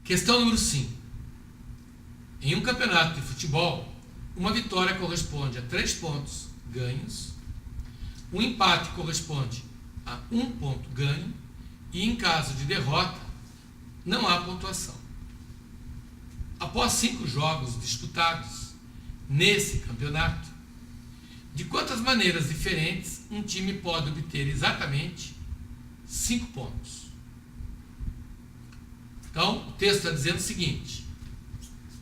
Questão número 5. Em um campeonato de futebol, uma vitória corresponde a 3 pontos ganhos, um empate corresponde a 1 ponto ganho e, em caso de derrota, não há pontuação. Após 5 jogos disputados nesse campeonato, de quantas maneiras diferentes um time pode obter exatamente 5 pontos? Então, o texto está dizendo o seguinte,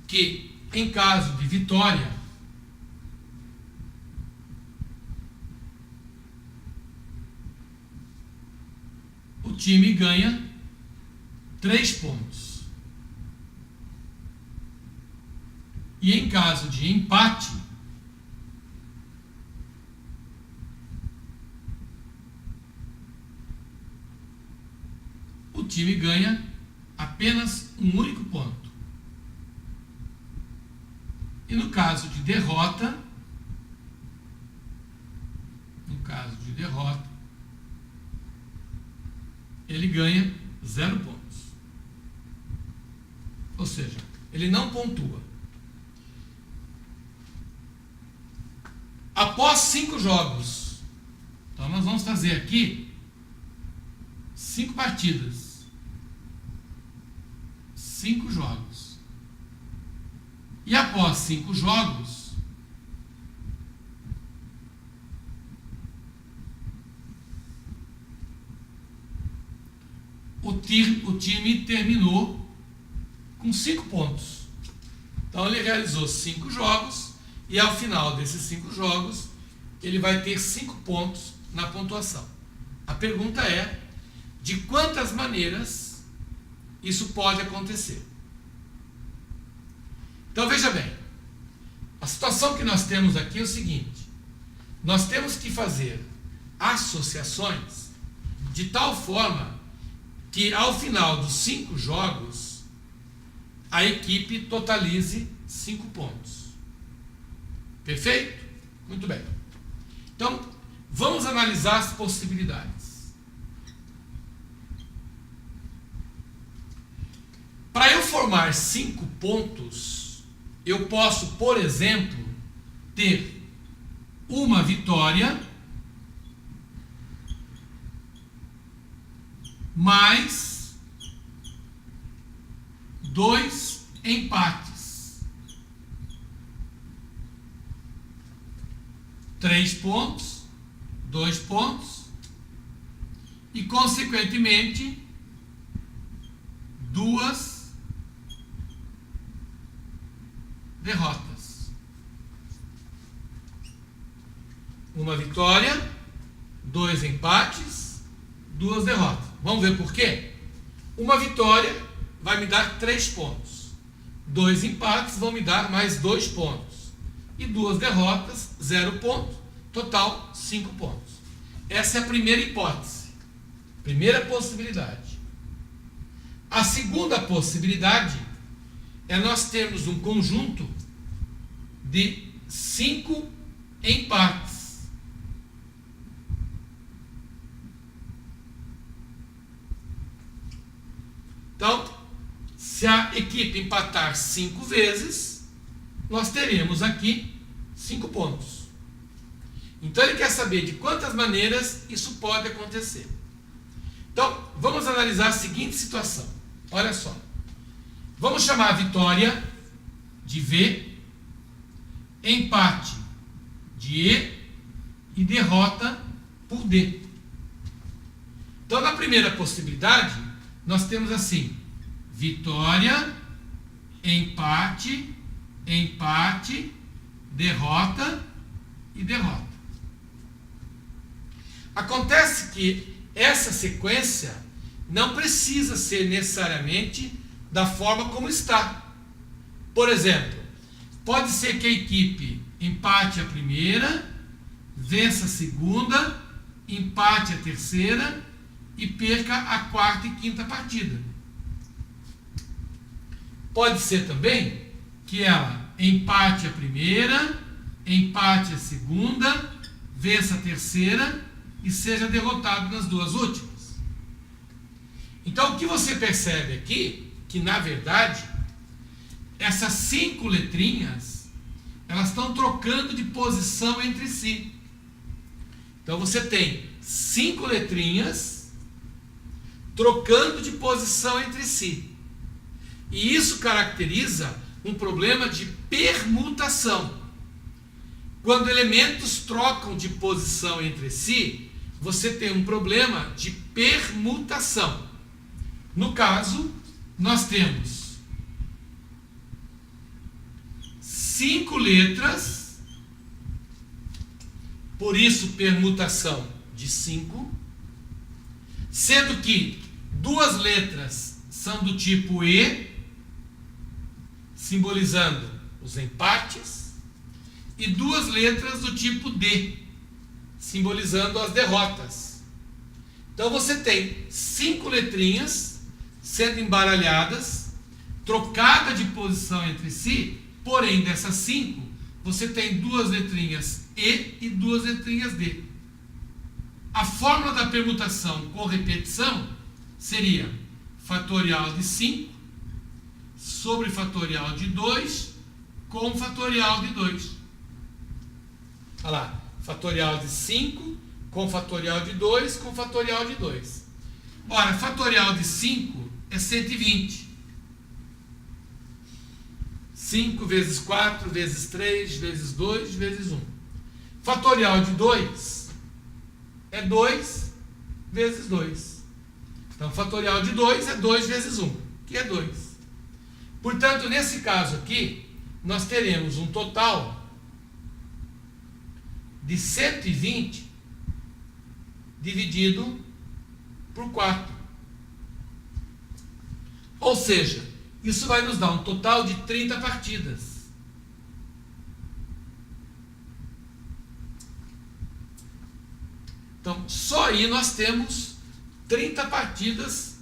que em caso de vitória, o time ganha 3 pontos. E em caso de empate, o time ganha apenas um único ponto. E no caso de derrota, ele ganha 0 pontos. Ou seja, ele não pontua. Após 5 jogos, então nós vamos fazer aqui 5 partidas, 5 jogos. E após 5 jogos, o time terminou com 5 pontos. Então ele realizou 5 jogos e ao final desses 5 jogos ele vai ter 5 pontos na pontuação. A pergunta é: de quantas maneiras isso pode acontecer? Então veja bem, a situação que nós temos aqui é o seguinte: nós temos que fazer associações de tal forma que ao final dos 5 jogos a equipe totalize 5 pontos. Perfeito? Muito bem. Então, vamos analisar as possibilidades. Para eu formar 5 pontos, eu posso, por exemplo, ter uma vitória mais 2 empates. 3 pontos, 2 pontos e, consequentemente, 2 derrotas. Uma vitória, 2 empates, 2 derrotas. Vamos ver por quê? Uma vitória vai me dar 3 pontos. 2 empates vão me dar mais 2 pontos. E 2 derrotas, 0 ponto. Total, 5 pontos. Essa é a primeira hipótese. Primeira possibilidade. A segunda possibilidade é nós termos um conjunto de 5 empates. Então, se a equipe empatar 5 vezes, nós teremos aqui 5 pontos. Então, ele quer saber de quantas maneiras isso pode acontecer. Então, vamos analisar a seguinte situação. Olha só. Vamos chamar a vitória de V, empate de E e derrota por D. Então, na primeira possibilidade, nós temos assim: vitória, empate, empate, derrota e derrota. Acontece que essa sequência não precisa ser necessariamente da forma como está. Por exemplo, pode ser que a equipe empate a primeira, vença a segunda, empate a terceira e perca a quarta e quinta partida. Pode ser também que ela empate a primeira, empate a segunda, vença a terceira e seja derrotado nas 2 últimas. Então, o que você percebe aqui que, na verdade, essas 5 letrinhas, elas estão trocando de posição entre si. Então você tem 5 letrinhas trocando de posição entre si. E isso caracteriza um problema de permutação. Quando elementos trocam de posição entre si, você tem um problema de permutação. No caso, nós temos 5 letras, por isso permutação de 5, sendo que 2 letras são do tipo E, simbolizando os empates, e 2 letras do tipo D, simbolizando as derrotas. Então você tem 5 letrinhas sendo embaralhadas, trocada de posição entre si, porém dessas 5, você tem 2 letrinhas E e 2 letrinhas D. A fórmula da permutação com repetição seria fatorial de 5 sobre fatorial de 2 com fatorial de 2. Olha lá, fatorial de 5 com fatorial de 2 com fatorial de 2. Ora, fatorial de 5 é 120. 5 vezes 4 vezes 3 vezes 2 vezes 1. Fatorial de 2 é 2 vezes 2. Então, fatorial de 2 é 2 vezes 1, que é 2. Portanto, nesse caso aqui, nós teremos um total de 120 dividido por 4. Ou seja, isso vai nos dar um total de 30 partidas. Então, só aí nós temos 30 partidas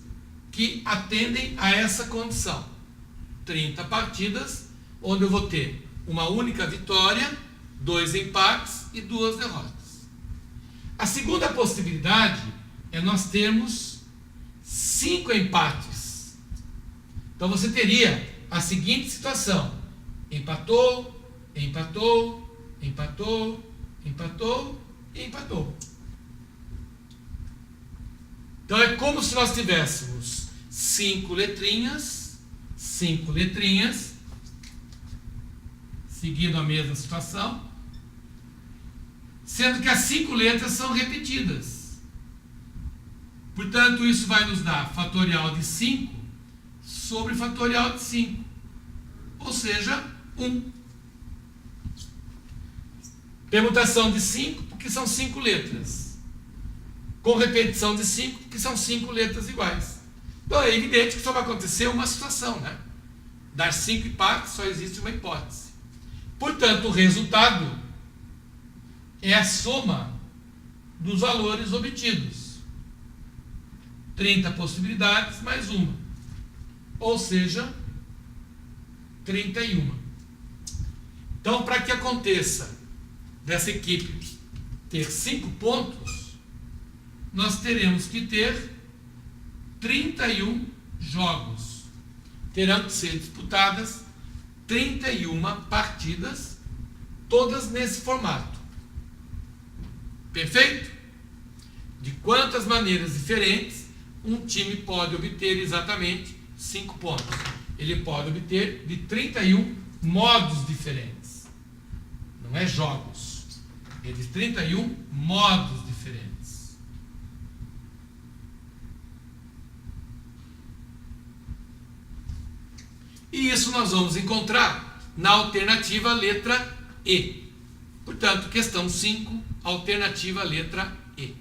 que atendem a essa condição. 30 partidas onde eu vou ter uma única vitória, 2 empates e 2 derrotas. A segunda possibilidade é nós termos 5 empates. Então você teria a seguinte situação: empatou, empatou, empatou, empatou e empatou. Então é como se nós tivéssemos 5 letrinhas, seguindo a mesma situação, sendo que as 5 letras são repetidas. Portanto, isso vai nos dar fatorial de 5 sobre fatorial de 5, ou seja, 1. Permutação de 5, porque são 5 letras. Com repetição de 5, porque são 5 letras iguais. Então é evidente que só vai acontecer uma situação, né? Das 5 empates, só existe uma hipótese. Portanto, o resultado é a soma dos valores obtidos. 30 possibilidades mais uma. Ou seja, 31. Então, para que aconteça dessa equipe ter 5 pontos, nós teremos que ter 31 jogos. Terão que ser disputadas 31 partidas, todas nesse formato. Perfeito? De quantas maneiras diferentes um time pode obter exatamente 5 pontos? Ele pode obter de 31 modos diferentes. Não é jogos. É de 31 modos diferentes. E isso nós vamos encontrar na alternativa letra E. Portanto, questão 5, alternativa letra E.